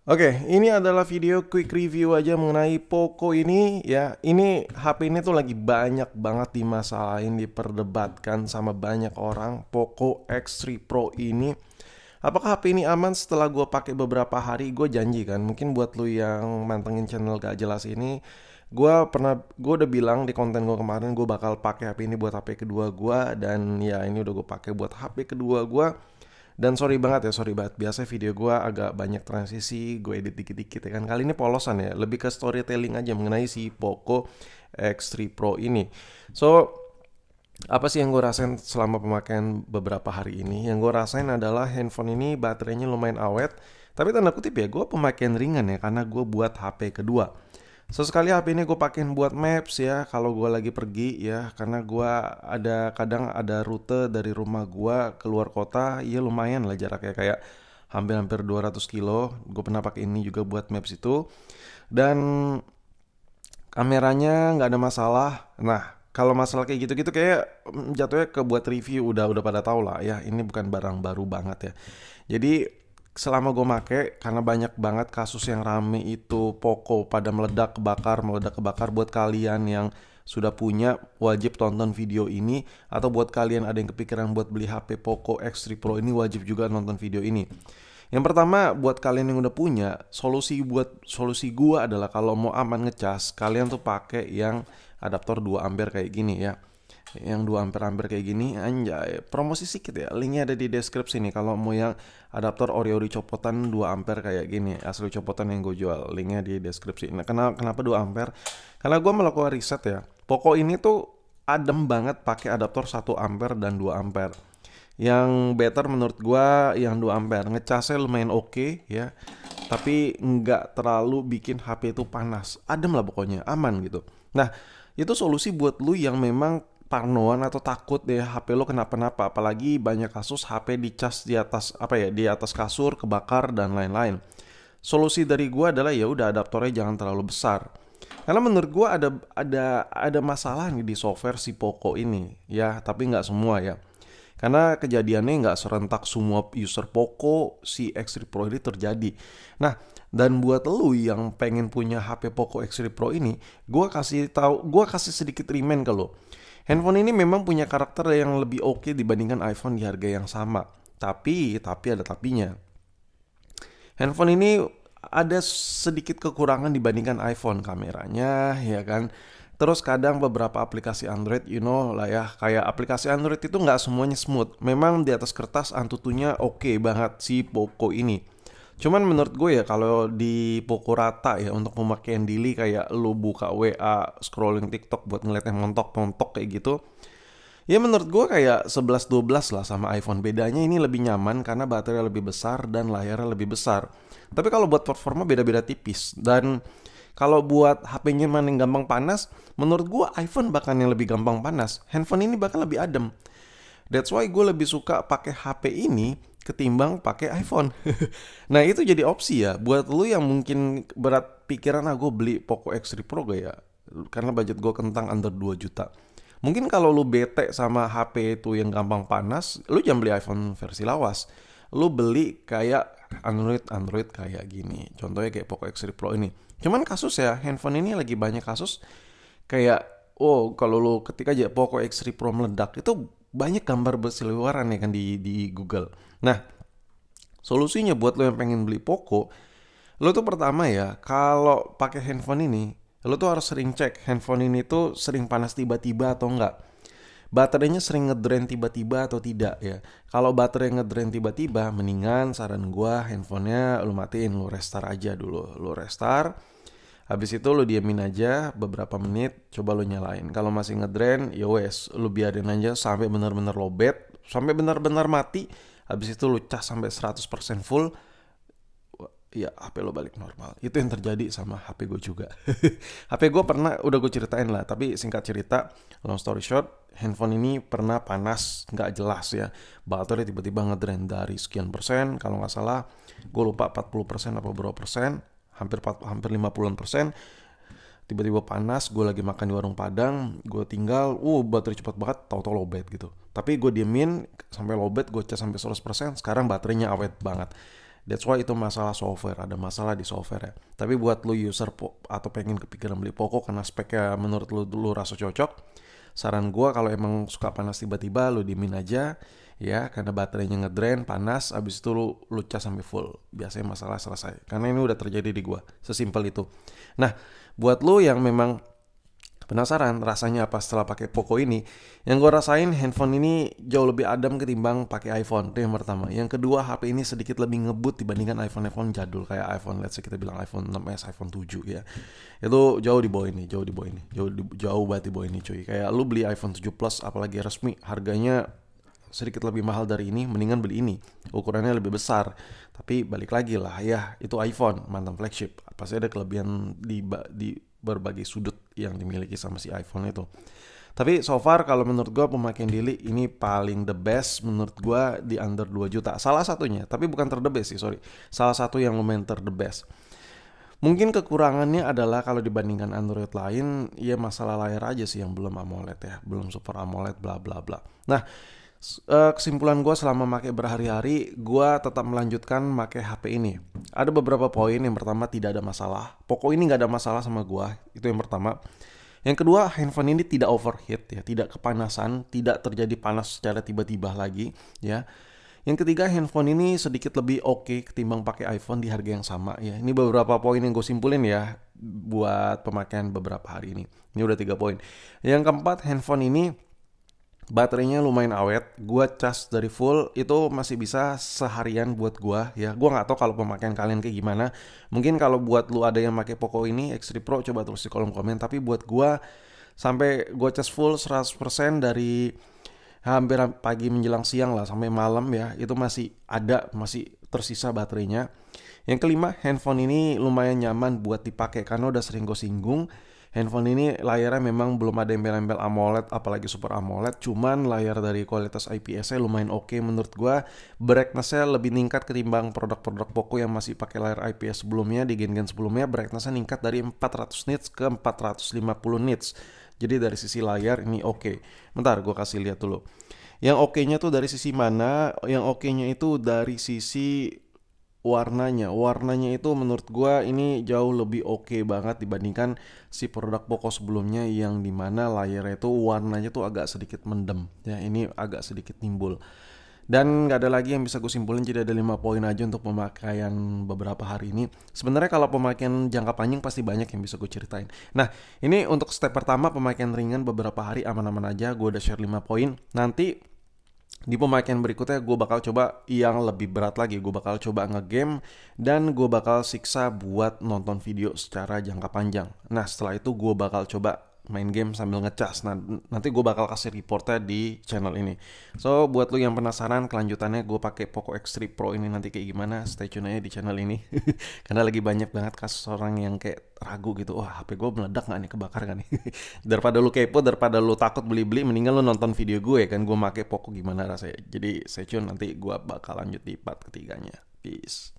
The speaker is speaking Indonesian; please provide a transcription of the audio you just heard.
Oke, ini adalah video quick review aja mengenai Poco ini ya. Ini HP ini tuh lagi banyak banget dimasalahin, diperdebatkan sama banyak orang. Poco X3 Pro ini, apakah HP ini aman? Setelah gue pakai beberapa hari, gue janji kan. Mungkin buat lu yang mantengin channel gak jelas ini, gue udah bilang di konten gue kemarin, gue bakal pakai HP ini buat HP kedua gue, dan ya ini udah gue pakai buat HP kedua gue. Dan sorry banget ya, sorry banget. Biasa video gue agak banyak transisi, gue edit dikit-dikit ya kan. Kali ini polosan ya, lebih ke storytelling aja mengenai si Poco X3 Pro ini. So, apa sih yang gue rasain selama pemakaian beberapa hari ini? Yang gue rasain adalah handphone ini baterainya lumayan awet. Tapi tanda kutip ya, gue pemakaian ringan ya, karena gue buat HP kedua. Sesekali HP ini gue pakein buat maps ya, kalau gue lagi pergi ya, karena gue kadang ada rute dari rumah gue keluar kota, ya lumayan lah jaraknya, kayak hampir-hampir 200 kilo. Gue pernah pakai ini juga buat maps itu, dan kameranya nggak ada masalah. Nah, kalau masalah kayak gitu-gitu kayak jatuhnya ke buat review, udah pada tau lah ya, ini bukan barang baru banget ya. Jadi selama gue make, karena banyak banget kasus yang rame itu Poco pada meledak kebakar. Buat kalian yang sudah punya, wajib tonton video ini. Atau buat kalian ada yang kepikiran buat beli HP Poco X3 Pro ini, wajib juga nonton video ini. Yang pertama, buat kalian yang udah punya, solusi gua adalah kalau mau aman ngecas, kalian tuh pakai yang adaptor 2 ampere kayak gini ya. Yang 2 ampere kayak gini, anjay, promosi sedikit ya. Linknya ada di deskripsi nih kalau mau yang adaptor ori-ori copotan 2 ampere kayak gini, asli copotan yang gue jual. Linknya di deskripsi. Nah, kenapa 2 ampere? Karena gue melakukan riset ya. Poco ini tuh adem banget pakai adaptor 1 ampere dan 2 ampere. Yang better menurut gua yang 2 ampere. Ngecasnya lumayan oke ya. Tapi nggak terlalu bikin HP itu panas. Adem lah pokoknya, aman gitu. Nah, itu solusi buat lu yang memang parnoan atau takut deh HP lo kenapa-napa. Apalagi banyak kasus HP dicas di atas di atas kasur kebakar dan lain-lain. Solusi dari gua adalah ya udah adaptornya jangan terlalu besar. Karena menurut gua ada masalah nih di software si Poco ini ya, tapi nggak semua ya. Karena kejadiannya nggak serentak semua user Poco si X3 Pro ini terjadi. Nah, dan buat lu yang pengen punya HP Poco X3 Pro ini, gua kasih sedikit remind ke lu. Handphone ini memang punya karakter yang lebih oke dibandingkan iPhone di harga yang sama. Tapi ada tapinya. Handphone ini ada sedikit kekurangan dibandingkan iPhone, kameranya ya kan. Terus kadang beberapa aplikasi Android, you know lah ya, kayak aplikasi Android itu nggak semuanya smooth. Memang di atas kertas Antutunya oke banget si Poco ini. Cuman menurut gue ya, kalau di Poco rata ya untuk pemakaian daily, kayak lu buka WA, scrolling TikTok buat ngeliat yang montok-montok kayak gitu, ya menurut gue kayak 11-12 lah sama iPhone. Bedanya ini lebih nyaman karena baterai lebih besar dan layarnya lebih besar. Tapi kalau buat performa beda-beda tipis. Dan kalau buat HP-nya mana yang gampang panas, menurut gue iPhone bahkan yang lebih gampang panas. Handphone ini bahkan lebih adem. That's why gue lebih suka pakai HP ini ketimbang pakai iPhone. Nah, itu jadi opsi ya buat lu yang mungkin berat pikiran, gue beli Poco X3 Pro gak ya? Karena budget gue kentang under 2 juta. Mungkin kalau lu bete sama HP itu yang gampang panas, lu jangan beli iPhone versi lawas. Lu beli kayak Android kayak gini. Contohnya kayak Poco X3 Pro ini. Cuman kasus ya, handphone ini lagi banyak kasus kayak, kalau lu ketik aja Poco X3 Pro meledak, itu banyak gambar berseliweran ya kan di Google. Nah, solusinya buat lo yang pengen beli Poco, lo tuh pertama ya, kalau pakai handphone ini, lo tuh harus sering cek handphone ini tuh sering panas tiba-tiba atau enggak. Baterainya sering ngedrain tiba-tiba atau tidak ya. Kalau baterai ngedrain tiba-tiba, mendingan saran gua handphonenya lu matiin, lu restart aja dulu. Lu restart, habis itu lu diamin aja beberapa menit, coba lu nyalain. Kalau masih ngedrain, ya wes, lu biarin aja sampai benar-benar lowbat, sampai benar-benar mati. Habis itu lu cas sampai 100% full, ya HP lo balik normal. Itu yang terjadi sama HP gue juga. HP gue pernah, udah gue ceritain lah, tapi singkat cerita, long story short, handphone ini pernah panas nggak jelas ya. Baterai tiba-tiba ngedrain dari sekian persen, kalau nggak salah gue lupa 40% apa berapa persen, hampir 50%. Tiba-tiba panas, gue lagi makan di warung Padang, gue tinggal, baterai cepat banget, tahu-tahu lowbat gitu. Tapi gue diemin sampai lowbat, gue cas sampai 100%, sekarang baterainya awet banget. That's why itu masalah software, ada masalah di software ya. Tapi buat lu user atau pengen kepikiran beli Poco karena speknya menurut lu rasa cocok, saran gua kalau emang suka panas tiba-tiba lu dimin aja ya, karena baterainya ngedrain panas, abis itu lu cas sampai full. Biasanya masalah selesai. Karena ini udah terjadi di gua, sesimpel itu. Nah, buat lu yang memang penasaran rasanya apa setelah pakai Poco ini, yang gue rasain handphone ini jauh lebih adem ketimbang pakai iPhone. Itu yang pertama. Yang kedua, HP ini sedikit lebih ngebut dibandingkan iPhone jadul kayak iPhone, let's say kita bilang iPhone 6s, iPhone 7 ya. Itu jauh di bawah ini, jauh banget di bawah ini cuy. Kayak lu beli iPhone 7 Plus apalagi resmi, harganya sedikit lebih mahal dari ini, mendingan beli ini. Ukurannya lebih besar. Tapi balik lagi lah ya, itu iPhone, mantan flagship. Pasti ada kelebihan di berbagai sudut yang dimiliki sama si iPhone itu. Tapi so far kalau menurut gue pemakaian daily ini paling the best menurut gue di under 2 juta. Salah satunya, tapi bukan ter the best sih, sorry. Salah satu yang lumayan ter the best. Mungkin kekurangannya adalah kalau dibandingkan Android lain, ya masalah layar aja sih yang belum AMOLED ya, belum Super AMOLED bla bla bla. Nah, kesimpulan gue selama pakai berhari-hari, gue tetap melanjutkan pakai HP ini. Ada beberapa poin. Yang pertama, tidak ada masalah. Poco ini nggak ada masalah sama gue. Itu yang pertama. Yang kedua, handphone ini tidak overheat ya, tidak kepanasan, tidak terjadi panas secara tiba-tiba lagi ya. Yang ketiga, handphone ini sedikit lebih oke ketimbang pakai iPhone di harga yang sama ya. Ini beberapa poin yang gue simpulin ya buat pemakaian beberapa hari ini. Ini udah 3 poin. Yang keempat, handphone ini baterainya lumayan awet. Gua cas dari full itu masih bisa seharian buat gua ya. Gua nggak tahu kalau pemakaian kalian kayak gimana. Mungkin kalau buat lu ada yang pakai Poco ini X3 Pro, coba tulis di kolom komen. Tapi buat gua sampai gua cas full 100% dari hampir pagi menjelang siang lah sampai malam ya, itu masih tersisa baterainya. Yang kelima, handphone ini lumayan nyaman buat dipakai karena udah sering gue singgung. Handphone ini layarnya memang belum ada embel-embel AMOLED apalagi Super AMOLED, cuman layar dari kualitas IPS-nya lumayan oke menurut gua. Brightness-nya lebih meningkat ketimbang produk-produk Poco yang masih pakai layar IPS sebelumnya. Di gen-gen sebelumnya brightness-nya meningkat dari 400 nits ke 450 nits. Jadi dari sisi layar ini oke. Bentar gua kasih lihat dulu. Yang oke-nya tuh dari sisi mana? Yang oke-nya itu dari sisi warnanya itu menurut gua ini jauh lebih oke banget dibandingkan si produk Poco sebelumnya yang dimana layarnya itu warnanya tuh agak sedikit mendem ya, ini agak sedikit timbul. Dan nggak ada lagi yang bisa gue simpulin, jadi ada 5 poin aja untuk pemakaian beberapa hari ini. Sebenarnya kalau pemakaian jangka panjang pasti banyak yang bisa gue ceritain. Nah, ini untuk step pertama pemakaian ringan beberapa hari aman-aman aja, gue udah share 5 poin. Nanti di pemakaian berikutnya gue bakal coba yang lebih berat lagi. Gue bakal coba ngegame dan gue bakal siksa buat nonton video secara jangka panjang. Nah setelah itu gue bakal coba main game sambil ngecas. Nah nanti gue bakal kasih reportnya di channel ini. So buat lu yang penasaran kelanjutannya gue pakai Poco X3 Pro ini nanti kayak gimana, stay tune aja di channel ini. Karena lagi banyak banget kasus orang yang kayak ragu gitu, wah HP gue meledak gak nih, kebakar gak nih. Daripada lu kepo, daripada lu takut beli-beli, mendingan lu nonton video gue kan gue pakai Poco gimana rasanya. Jadi stay tune, nanti gue bakal lanjut di part ketiganya. Peace.